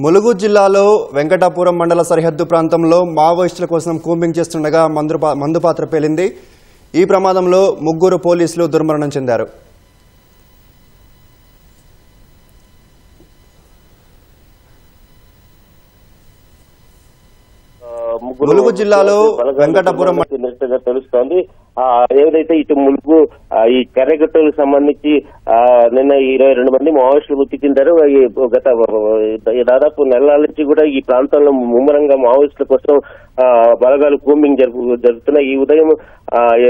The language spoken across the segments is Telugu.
ములుగు జిల్లాలో వెంకటాపురం మండల సరిహద్దు ప్రాంతంలో మావోయిస్టుల కోసం కూంబింగ్ చేస్తుండగా మందు పాత్ర పేలింది. ఈ ప్రమాదంలో 3 పోలీసులు దుర్మరణం చెందారు. ములుగు జిల్లాలో వెంకటాపురం తెలుస్తోంది. ఏదైతే ఇటు ములుగు ఈ కర్రెగట్టులకు సంబంధించి నిన్న 22 మంది మావోయిస్టులు మృతి చెందారు. గత దాదాపు నెలల నుంచి కూడా ఈ ప్రాంతంలో ముమ్మరంగా మావోయిస్టుల కోసం బలగాలు కూంబింగ్ జరుగుతున్నాయి. ఈ ఉదయం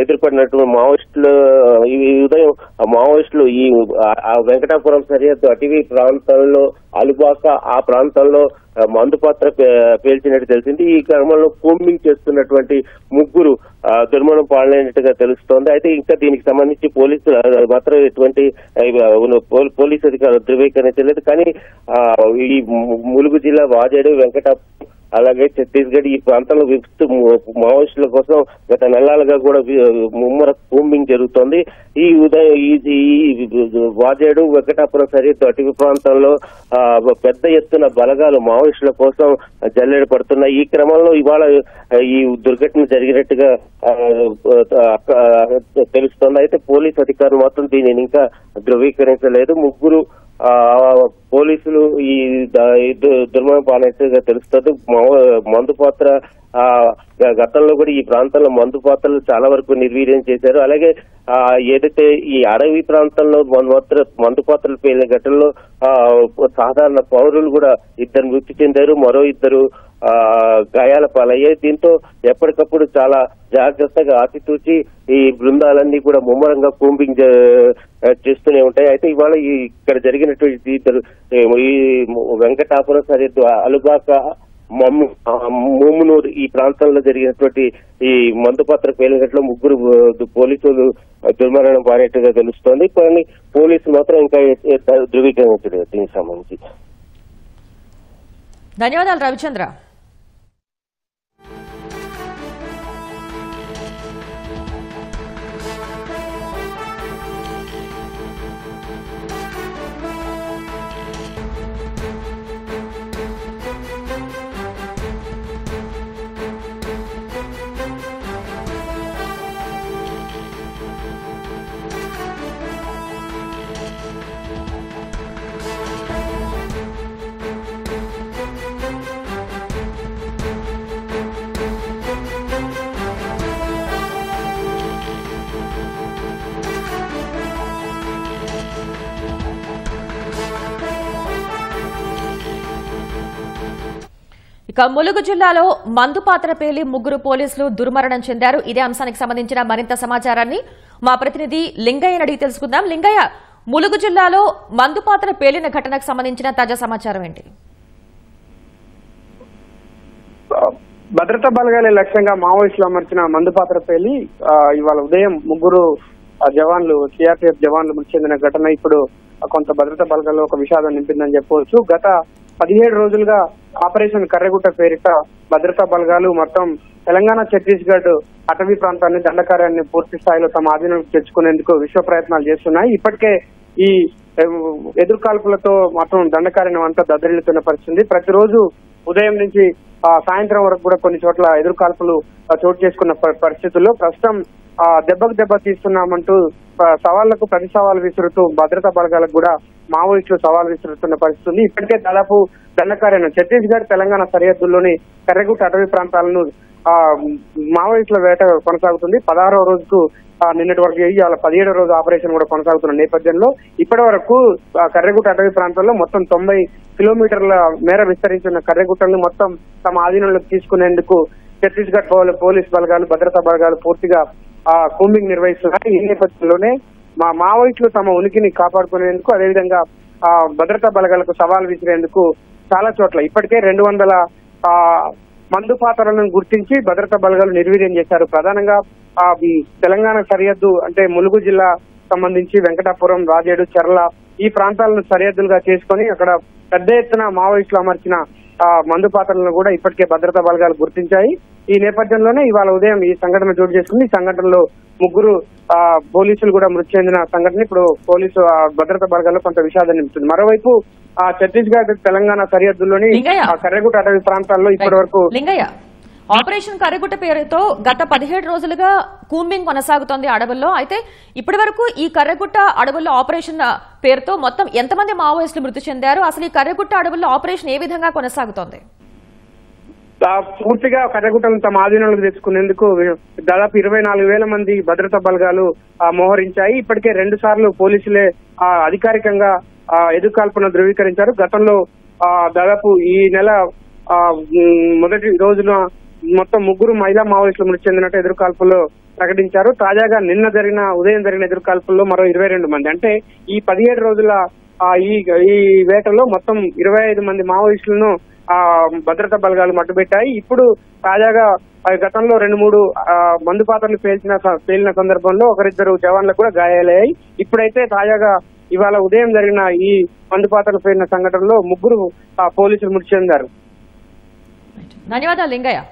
ఎదుర్కొన్నటువంటి మావోయిస్టులు ఈ వెంకటాపురం సరిహద్దు అటవీ ప్రాంతంలో అలుబాక ఆ ప్రాంతంలో మందు పాత్ర పేల్చినట్టు తెలిసింది. ఈ క్రమంలో కూంబింగ్ చేస్తున్నటువంటి 3 దుర్మరణం పాలైనట్టుగా తెలుస్తోంది. అయితే ఇంకా దీనికి సంబంధించి పోలీసులు మాత్రం ఎటువంటి పోలీసు అధికారులు ధృవీకరించలేదు. కానీ ఈ ములుగు జిల్లా వాజేడు వెంకటాపురం అలాగే ఛత్తీస్గఢ్ ఈ ప్రాంతంలో మావోయిస్టుల కోసం గత నెలలుగా కూడా ముమ్మర కూంబింగ్ జరుగుతోంది. ఈ ఉదయం ఈ వాజేడు వెంకటాపురం సరిహద్దు అటవీ ప్రాంతంలో పెద్ద ఎత్తున బలగాలు మావోయిస్టుల కోసం జల్లెడ పడుతున్నాయి. ఈ క్రమంలో ఇవాళ ఈ దుర్ఘటన జరిగినట్టుగా తెలుస్తోంది. అయితే పోలీసు అధికారులు మాత్రం దీనిని ఇంకా ధృవీకరించలేదు. 3 పోలీసులు ఈ దుర్మరణం పాలైనట్టుగా తెలుస్తుంది. మందు పాత్ర గతంలో కూడా ఈ ప్రాంతంలో మందు పాత్రలు చాలా వరకు నిర్వీర్యం చేశారు. అలాగే ఏదైతే ఈ అడవి ప్రాంతంలో మందు పాత్రలు పేలిన ఘటనలో సాధారణ పౌరులు కూడా 2 మృతి చెందారు. మరో 2 గాయాల పాలయ్యాయి. దీంతో ఎప్పటికప్పుడు చాలా జాగ్రత్తగా ఆచితూచి ఈ బృందాలన్నీ కూడా ముమ్మరంగా కూంబింగ్ చేస్తూనే ఉంటాయి. అయితే ఇవాళ ఇక్కడ జరిగినటువంటి ఈ వెంకటాపురం సరిహద్దు అలుగాక మోమునూరు ఈ ప్రాంతంలో జరిగినటువంటి ఈ మందుపాత్ర పేలినట్లు 3 పోలీసులు దుర్మరణం పారేట్టుగా తెలుస్తోంది. కానీ పోలీసులు మాత్రం ఇంకా ధృవీకరించలేదు దీనికి సంబంధించి. ధన్యవాదాలు రవిచంద్ర. ఇక ములుగు జిల్లాలో మందు పాత్ర పేలి 3 పోలీసులు దుర్మరణం చెందారు. ఇదే అంశానికి సంబంధించిన మరింత సమాచారాన్ని మా ప్రతినిధి లింగయ్య అడిగి తెలుసుకుందాం. లింగయ్య, ములుగు జిల్లాలో మందు పాత్ర పేలిన ఘటనకు సంబంధించిన తాజా సమాచారం ఏంటి? భద్రతా బలగాలే లక్ష్యంగా మావోయిస్టులు అమర్చిన మందు పాత్ర పేలి ఇవాళ ఉదయం 3 జవాన్లు సిఆర్పీఎఫ్ జవాన్లు మృతి చెందిన ఘటన ఇప్పుడు కొంత భద్రతా బలగాల్లో ఒక విషాదం నింపిందని చెప్పవచ్చు. గత 17 రోజులుగా ఆపరేషన్ కర్రెగుట్ట పేరిట భద్రతా బలగాలు మొత్తం తెలంగాణ ఛత్తీస్గఢ్ అటవీ ప్రాంతాన్ని దండకార్యాన్ని పూర్తి స్థాయిలో తమ ఆధీనంలోకి తెచ్చుకునేందుకు విశ్వ ప్రయత్నాలు చేస్తున్నాయి. ఇప్పటికే ఈ ఎదురుకాల్పులతో మొత్తం దండకార్యం అంతా దద్దరిల్లుతున్న పరిస్థితి. ప్రతిరోజు ఉదయం నుంచి సాయంత్రం వరకు కూడా కొన్ని చోట్ల ఎదురుకాల్పులు చోటు చేసుకున్న పరిస్థితుల్లో ప్రస్తుతం దెబ్బకు దెబ్బ తీస్తున్నామంటూ సవాళ్లకు ప్రతి సవాల్ విసురుతూ భద్రతా బలగాలకు కూడా మావోయిస్టులు సవాల్ విసురుతున్న పరిస్థితి. ఇప్పటికే దాదాపు దండకార్యం ఛత్తీస్గఢ్ తెలంగాణ సరిహద్దుల్లోని కర్రెగుట్ట అటవీ ప్రాంతాలను మావోయిస్టుల వేట కొనసాగుతుంది. 16వ రోజుకు నిన్నటి వరకు ఇవాళ 17వ రోజు ఆపరేషన్ కూడా కొనసాగుతున్న నేపథ్యంలో ఇప్పటి వరకు కర్రెగుట్ట అటవీ ప్రాంతంలో మొత్తం 90 కిలోమీటర్ల మేర విస్తరించిన కర్రెగుట్టలను మొత్తం తమ ఆధీనంలోకి తీసుకునేందుకు ఛత్తీస్గఢ్ పోలీస్ బలగాలు భద్రతా బలగాలు పూర్తిగా కూంబింగ్ నిర్వహిస్తున్నారు. ఈ నేపథ్యంలోనే మావోయిస్టులు తమ ఉనికిని కాపాడుకునేందుకు అదేవిధంగా భద్రతా బలగాలకు సవాల్ విసిరేందుకు చాలా చోట్ల ఇప్పటికే 200 మందు పాత్రలను గుర్తించి భద్రతా బలగాలు నిర్వీర్యం చేశారు. ప్రధానంగా తెలంగాణ సరిహద్దు అంటే ములుగు జిల్లా సంబంధించి వెంకటాపురం, రాజేడు, చెర్ల ఈ ప్రాంతాలను సరిహద్దులుగా చేసుకుని అక్కడ పెద్ద ఎత్తున మావోయిస్టులు అమర్చిన మందు పాత్రలను కూడా ఇప్పటికే భద్రతా బలగాలు గుర్తించాయి. ఈ నేపథ్యంలోనే ఇవాళ ఉదయం ఈ సంఘటన చోటు చేసుకుంది. ఈ సంఘటనలో ముగ్గురు పోలీసులు కూడా మృతి చెందిన సంఘటన ఇప్పుడు పోలీసు భద్రతా బలగాల్లో కొంత విషాదం నింపుతుంది. మరోవైపు ఛత్తీస్గఢ్ తెలంగాణ సరిహద్దుల్లోని కర్రెగుట్ట అటవీ ప్రాంతాల్లో ఇప్పటి వరకు ఆపరేషన్ కర్రెగుట్ట పేరుతో గత 17 రోజులుగా కూంబింగ్ కొనసాగుతోంది అడవుల్లో. అయితే ఇప్పటి వరకు ఈ కర్రెగుట్ట అడవుల్లో ఆపరేషన్ పేరుతో మొత్తం ఎంతమంది మావోయిస్టులు మృతి చెందారు? అసలు ఈ కర్రెగుట్ట అడవుల్లో ఆపరేషన్ ఏ విధంగా కొనసాగుతోంది? పూర్తిగా కర్రెగుట్టలను తమ ఆధీనంలోకి తెచ్చుకునేందుకు దాదాపు 24,000 మంది భద్రతా బలగాలు మోహరించాయి. ఇప్పటికే 2 సార్లు పోలీసులే అధికారికంగా ఎదురుకాల్పును ధృవీకరించారు. గతంలో దాదాపు ఈ నెల మొదటి రోజున మొత్తం 3 మహిళా మావోయిస్టులు మృతి చెందినట్టు ఎదురుకాల్పుల్లో ప్రకటించారు. తాజాగా ఉదయం జరిగిన ఎదురుకాల్పుల్లో మరో 22 మంది, అంటే ఈ 17 రోజుల ఈ వేటలో మొత్తం 25 మంది మావోయిస్టులను భద్రతా బలగాలు మట్టుబెట్టాయి. ఇప్పుడు తాజాగా గతంలో 2-3 మందు పాత్రలు పేలిన సందర్భంలో 1-2 జవాన్లకు కూడా గాయాలయ్యాయి. ఇప్పుడైతే తాజాగా ఇవాళ ఉదయం జరిగిన ఈ మందు పాత్రలు పేలిన సంఘటనలో 3 పోలీసులు మృతి చెందారు. ధన్యవాదాలు లింగయ్య.